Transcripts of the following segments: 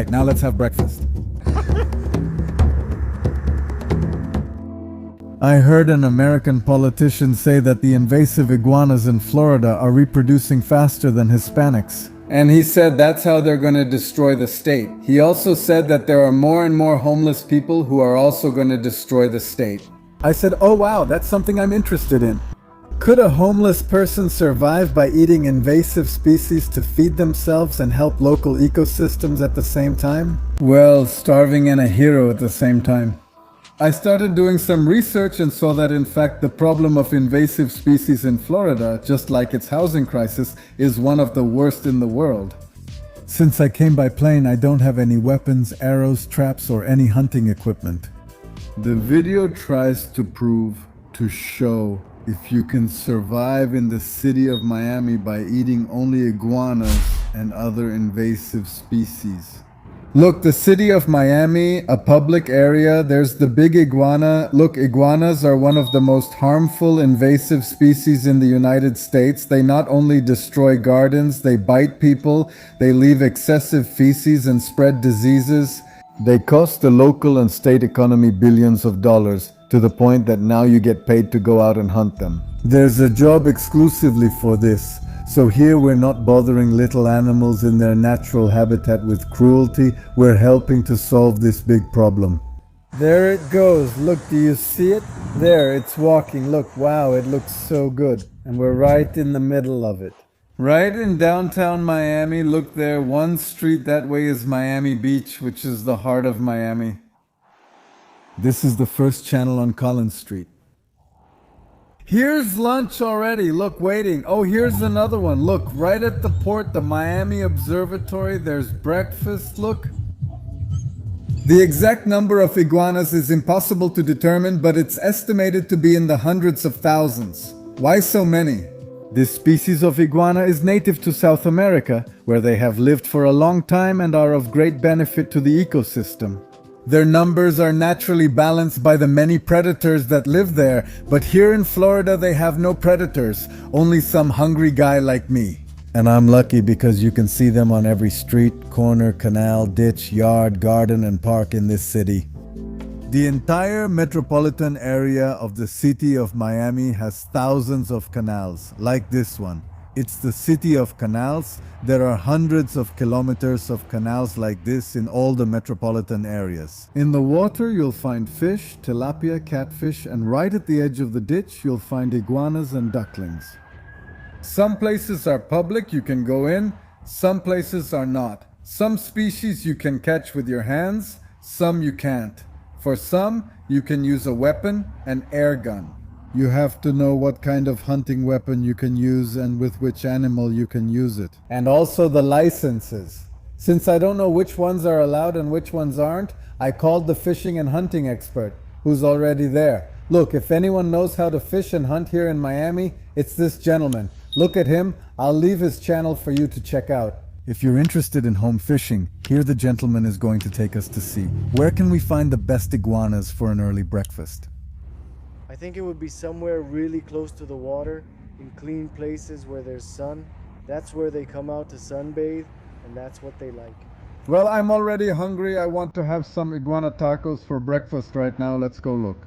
Right, now let's have breakfast. I heard an American politician say that the invasive iguanas in Florida are reproducing faster than Hispanics. And he said that's how they're going to destroy the state. He also said that there are more and more homeless people who are also going to destroy the state. I said, oh wow, that's something I'm interested in. Could a homeless person survive by eating invasive species to feed themselves and help local ecosystems at the same time? Well, starving and a hero at the same time. I started doing some research and saw that in fact the problem of invasive species in Florida, just like its housing crisis, is one of the worst in the world. Since I came by plane, I don't have any weapons, arrows, traps, or any hunting equipment. The video tries to show if you can survive in the city of Miami by eating only iguanas and other invasive species. Look, the city of Miami, a public area, there's the big iguana. Look, iguanas are one of the most harmful invasive species in the United States. They not only destroy gardens, they bite people, they leave excessive feces and spread diseases. They cost the local and state economy billions of dollars, to the point that now you get paid to go out and hunt them. There's a job exclusively for this. So here we're not bothering little animals in their natural habitat with cruelty, we're helping to solve this big problem. There it goes, look, do you see it? There, it's walking, look, wow, it looks so good. And we're right in the middle of it. Right in downtown Miami, look there, one street that way is Miami Beach, which is the heart of Miami. This is the first channel on Collins Street. Here's lunch already, look, waiting. Oh, here's another one. Look, right at the port, the Miami Observatory, there's breakfast, look. The exact number of iguanas is impossible to determine, but it's estimated to be in the hundreds of thousands. Why so many? This species of iguana is native to South America, where they have lived for a long time and are of great benefit to the ecosystem. Their numbers are naturally balanced by the many predators that live there, but here in Florida they have no predators, only some hungry guy like me. And I'm lucky because you can see them on every street, corner, canal, ditch, yard, garden, and park in this city. The entire metropolitan area of the city of Miami has thousands of canals, like this one. It's the city of canals. There are hundreds of kilometers of canals like this in all the metropolitan areas. In the water, you'll find fish, tilapia, catfish, and right at the edge of the ditch, you'll find iguanas and ducklings. Some places are public, you can go in. Some places are not. Some species you can catch with your hands, some you can't. For some, you can use a weapon, an air gun. You have to know what kind of hunting weapon you can use and with which animal you can use it. And also the licenses. Since I don't know which ones are allowed and which ones aren't, I called the fishing and hunting expert, who's already there. Look, if anyone knows how to fish and hunt here in Miami, it's this gentleman. Look at him. I'll leave his channel for you to check out. If you're interested in home fishing, here the gentleman is going to take us to see. Where can we find the best iguanas for an early breakfast? I think it would be somewhere really close to the water, in clean places where there's sun. That's where they come out to sunbathe, and that's what they like. Well, I'm already hungry. I want to have some iguana tacos for breakfast right now. Let's go look.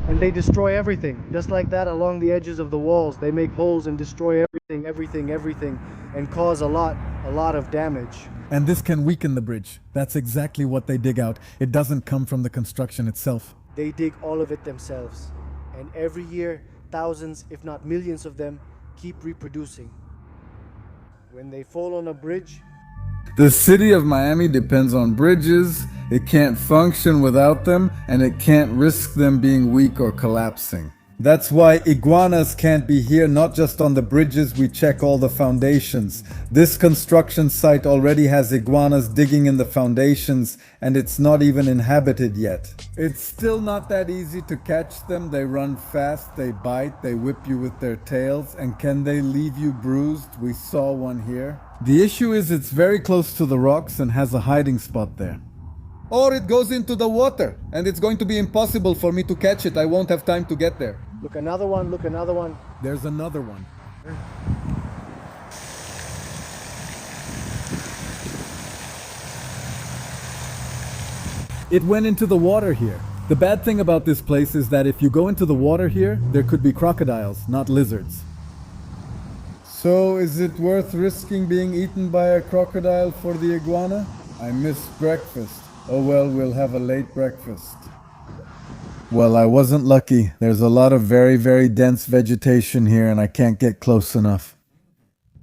And they destroy everything, just like that along the edges of the walls. They make holes and destroy everything, and cause a lot of damage. And this can weaken the bridge. That's exactly what they dig out. It doesn't come from the construction itself. They dig all of it themselves. And every year, thousands, if not millions of them, keep reproducing. When they fall on a bridge, the city of Miami depends on bridges. It can't function without them, and it can't risk them being weak or collapsing. That's why iguanas can't be here, not just on the bridges, we check all the foundations. This construction site already has iguanas digging in the foundations, and it's not even inhabited yet. It's still not that easy to catch them. They run fast, they bite, they whip you with their tails, and can they leave you bruised? We saw one here. The issue is it's very close to the rocks and has a hiding spot there. Or it goes into the water, and it's going to be impossible for me to catch it. I won't have time to get there. Look, another one, look, another one. There's another one. It went into the water here. The bad thing about this place is that if you go into the water here, there could be crocodiles, not lizards. So, is it worth risking being eaten by a crocodile for the iguana? I missed breakfast. Oh well, we'll have a late breakfast. Well, I wasn't lucky. There's a lot of very, very dense vegetation here and I can't get close enough.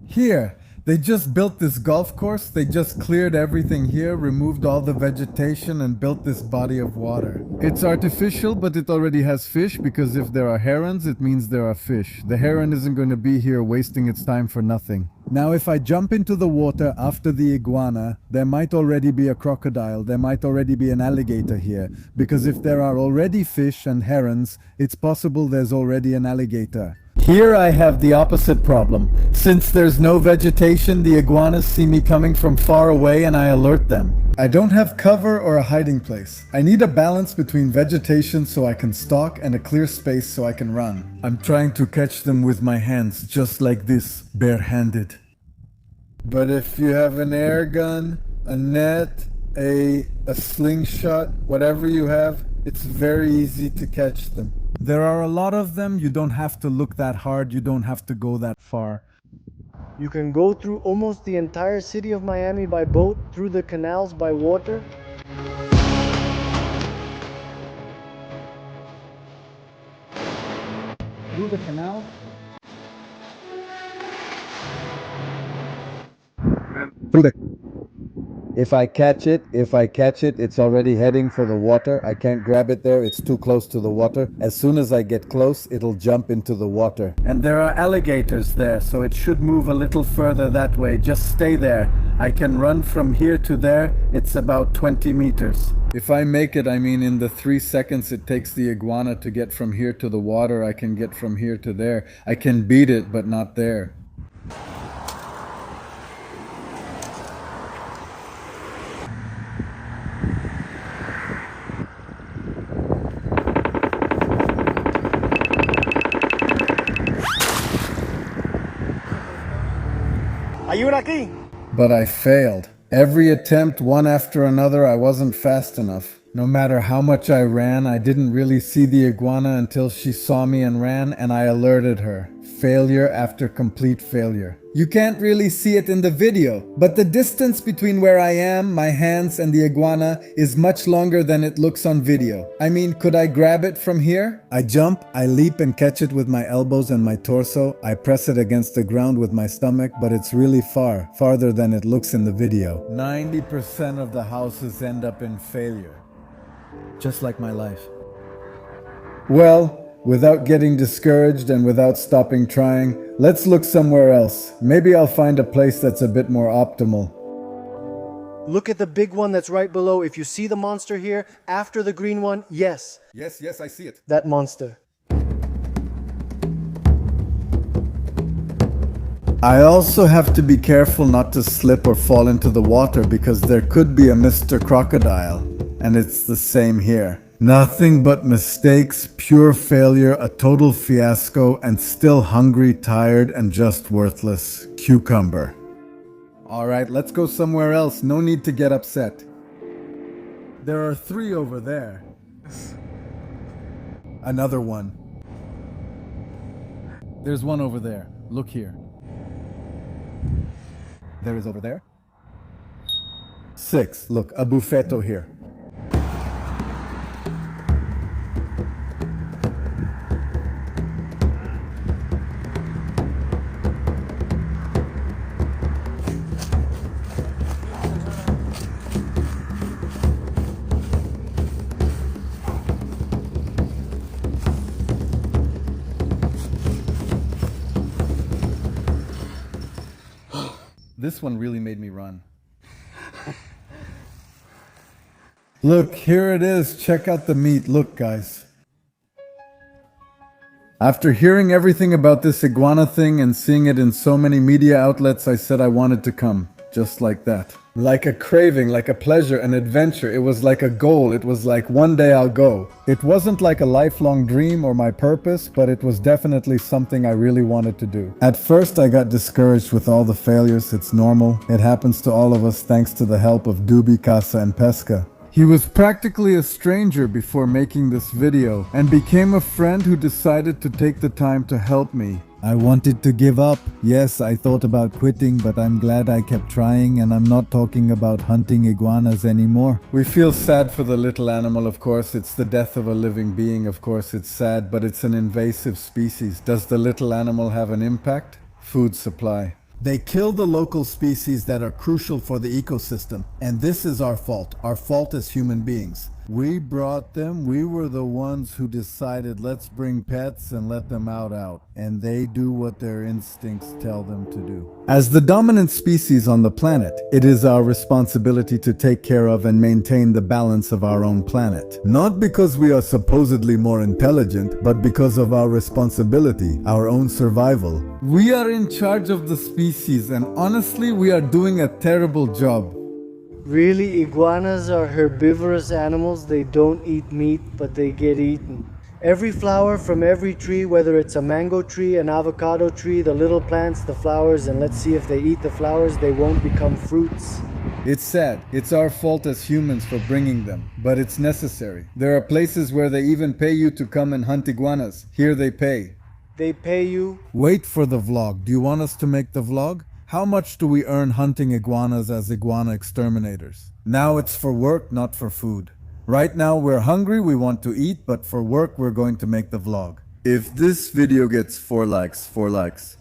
Here, they just built this golf course. They just cleared everything here, removed all the vegetation and built this body of water. It's artificial, but it already has fish because if there are herons, it means there are fish. The heron isn't going to be here wasting its time for nothing. Now, if I jump into the water after the iguana, there might already be a crocodile, there might already be an alligator here, because if there are already fish and herons, it's possible there's already an alligator. Here I have the opposite problem. Since there's no vegetation, the iguanas see me coming from far away and I alert them. I don't have cover or a hiding place. I need a balance between vegetation so I can stalk and a clear space so I can run. I'm trying to catch them with my hands, just like this, barehanded. But if you have an air gun, a net, a slingshot, whatever you have, it's very easy to catch them. There are a lot of them. You don't have to look that hard. You don't have to go that far. You can go through almost the entire city of Miami by boat, through the canals by water. Through the canal? If I catch it, it's already heading for the water. I can't grab it there, it's too close to the water. As soon as I get close, it'll jump into the water. And there are alligators there, so it should move a little further that way. Just stay there. I can run from here to there. It's about 20 meters. If I make it, I mean in the 3 seconds it takes the iguana to get from here to the water, I can get from here to there. I can beat it, but not there. Ayuda aquí. But I failed. Every attempt, one after another, I wasn't fast enough. No matter how much I ran, I didn't really see the iguana until she saw me and ran, and I alerted her. Failure after complete failure. You can't really see it in the video, but the distance between where I am, my hands, and the iguana is much longer than it looks on video. I mean, could I grab it from here? I jump, I leap and catch it with my elbows and my torso. I press it against the ground with my stomach, but it's really far, farther than it looks in the video. 90% of the houses end up in failure. Just like my life. Well, without getting discouraged and without stopping trying, let's look somewhere else. Maybe I'll find a place that's a bit more optimal. Look at the big one that's right below. If you see the monster here, after the green one, yes. Yes, I see it. That monster. I also have to be careful not to slip or fall into the water because there could be a Mr. Crocodile. And it's the same here. Nothing but mistakes, pure failure, a total fiasco, and still hungry, tired, and just worthless. Cucumber. Alright, let's go somewhere else. No need to get upset. There are 3 over there. Another one. There's one over there. Look here. There is over there. 6. Look, a buffeto here. This one really made me run. Look, here it is. Check out the meat. Look, guys. After hearing everything about this iguana thing and seeing it in so many media outlets, I said I wanted to come. Just like that. Like a craving, like a pleasure, an adventure. It was like a goal. It was like one day I'll go. It wasn't like a lifelong dream or my purpose, but it was definitely something I really wanted to do. At first, I got discouraged with all the failures. It's normal. It happens to all of us thanks to the help of Dubi, Casa, and Pesca. He was practically a stranger before making this video and became a friend who decided to take the time to help me. I wanted to give up. Yes, I thought about quitting, but I'm glad I kept trying, and I'm not talking about hunting iguanas anymore. We feel sad for the little animal, of course. It's the death of a living being, of course it's sad, but it's an invasive species. Does the little animal have an impact? Food supply. They kill the local species that are crucial for the ecosystem, and this is our fault. Our fault as human beings. We brought them, we were the ones who decided let's bring pets and let them out, and they do what their instincts tell them to do. As the dominant species on the planet, it is our responsibility to take care of and maintain the balance of our own planet. Not because we are supposedly more intelligent, but because of our responsibility, our own survival. We are in charge of the species, and honestly, we are doing a terrible job. Really, iguanas are herbivorous animals. They don't eat meat, but they get eaten. Every flower from every tree, whether it's a mango tree, an avocado tree, the little plants, the flowers, and let's see if they eat the flowers, they won't become fruits. It's sad. It's our fault as humans for bringing them, but it's necessary. There are places where they even pay you to come and hunt iguanas. Here they pay. They pay you. Wait for the vlog. Do you want us to make the vlog? How much do we earn hunting iguanas as iguana exterminators? Now it's for work, not for food. Right now we're hungry, we want to eat, but for work we're going to make the vlog. If this video gets 4 likes, 4 likes.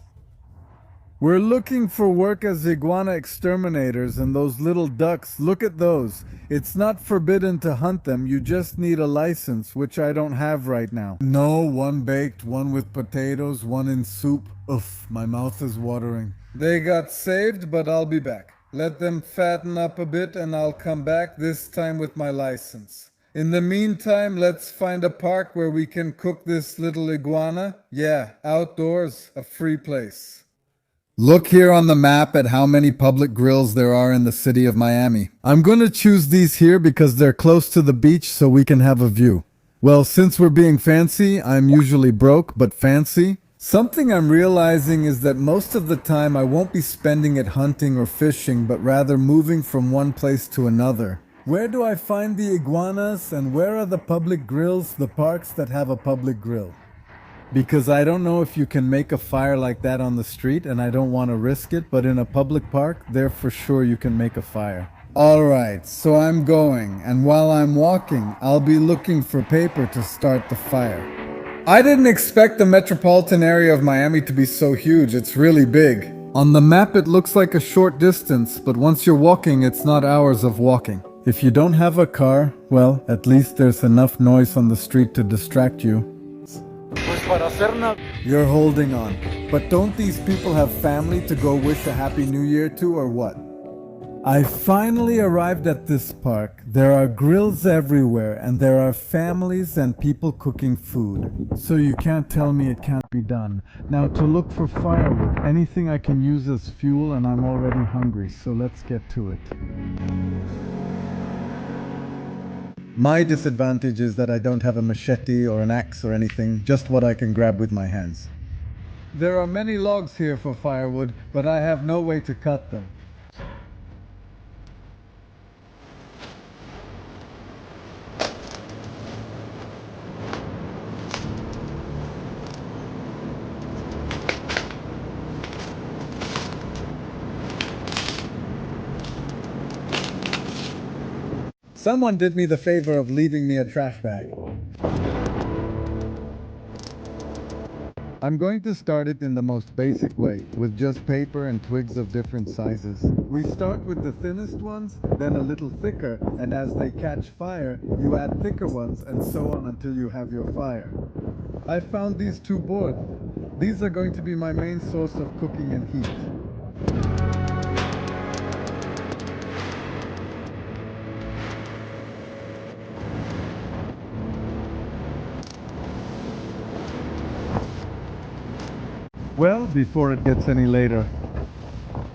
We're looking for work as iguana exterminators, and those little ducks, look at those. It's not forbidden to hunt them, you just need a license, which I don't have right now. No, one baked, one with potatoes, one in soup. Oof, my mouth is watering. They got saved, but I'll be back. Let them fatten up a bit and I'll come back, this time with my license. In the meantime, let's find a park where we can cook this little iguana. Yeah, outdoors, a free place. Look here on the map at how many public grills there are in the city of Miami. I'm gonna choose these here because they're close to the beach so we can have a view. Well, since we're being fancy, I'm usually broke, but fancy. Something I'm realizing is that most of the time I won't be spending it hunting or fishing, but rather moving from one place to another. Where do I find the iguanas, and where are the public grills, the parks that have a public grill? Because I don't know if you can make a fire like that on the street, and I don't want to risk it, but in a public park, there for sure you can make a fire. Alright, so I'm going, and while I'm walking, I'll be looking for paper to start the fire. I didn't expect the metropolitan area of Miami to be so huge. It's really big. On the map it looks like a short distance, but once you're walking, it's not hours of walking. If you don't have a car, well, at least there's enough noise on the street to distract you. You're holding on. But don't these people have family to go wish a Happy New Year to, or what? I finally arrived at this park. There are grills everywhere, and there are families and people cooking food. So you can't tell me it can't be done. Now to look for firewood, anything I can use as fuel, and I'm already hungry, so let's get to it. My disadvantage is that I don't have a machete or an axe or anything, just what I can grab with my hands. There are many logs here for firewood, but I have no way to cut them. Someone did me the favor of leaving me a trash bag. I'm going to start it in the most basic way, with just paper and twigs of different sizes. We start with the thinnest ones, then a little thicker, and as they catch fire, you add thicker ones, and so on until you have your fire. I found these 2 boards. These are going to be my main source of cooking and heat. Well, before it gets any later.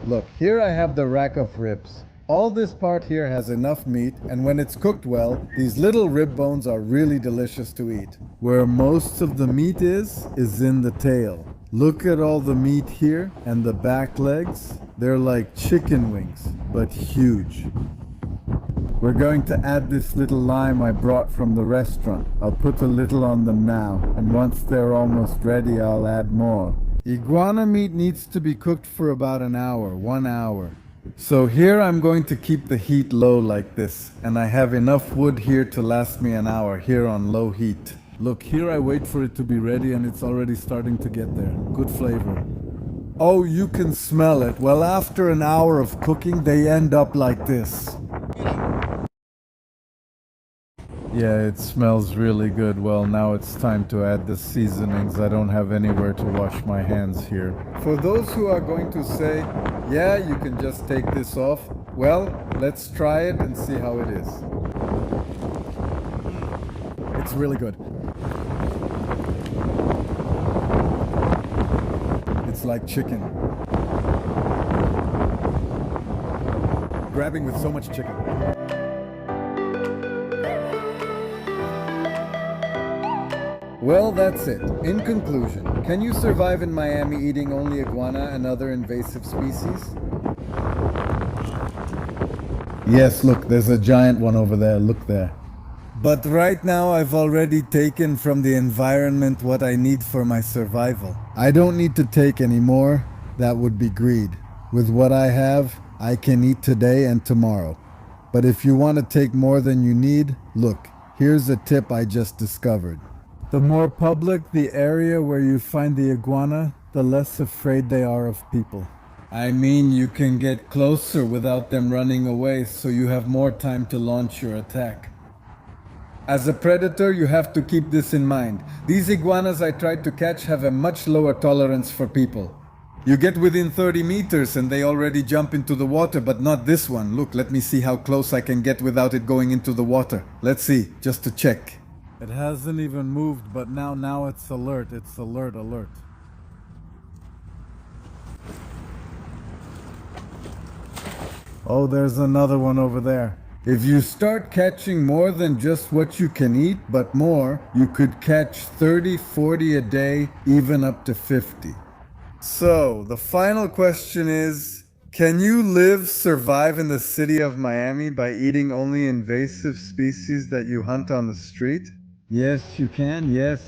Look, here I have the rack of ribs. All this part here has enough meat, and when it's cooked well, these little rib bones are really delicious to eat. Where most of the meat is in the tail. Look at all the meat here and the back legs. They're like chicken wings, but huge. We're going to add this little lime I brought from the restaurant. I'll put a little on them now, and once they're almost ready, I'll add more. Iguana meat needs to be cooked for about an hour, 1 hour. So here I'm going to keep the heat low like this, and I have enough wood here to last me an hour here on low heat. Look, here I wait for it to be ready and it's already starting to get there. Good flavor. Oh, you can smell it. Well, after an hour of cooking, they end up like this. Yeah, it smells really good. Well, now it's time to add the seasonings. I don't have anywhere to wash my hands here. For those who are going to say, yeah, you can just take this off. Well, let's try it and see how it is. It's really good. It's like chicken. Grabbing with so much chicken. Well, that's it. In conclusion, can you survive in Miami eating only iguana and other invasive species? Yes, look, there's a giant one over there. Look there. But right now I've already taken from the environment what I need for my survival. I don't need to take any more. That would be greed. With what I have, I can eat today and tomorrow. But if you want to take more than you need, look, here's a tip I just discovered. The more public the area where you find the iguana, the less afraid they are of people. I mean, you can get closer without them running away, so you have more time to launch your attack. As a predator, you have to keep this in mind. These iguanas I tried to catch have a much lower tolerance for people. You get within 30 meters and they already jump into the water, but not this one. Look, let me see how close I can get without it going into the water. Let's see, just to check. It hasn't even moved, but now it's alert. It's alert. Oh, there's another one over there. If you start catching more than just what you can eat, but more, you could catch 30, 40 a day, even up to 50. So, the final question is, can you survive in the city of Miami by eating only invasive species that you hunt on the street? Yes, you can, yes.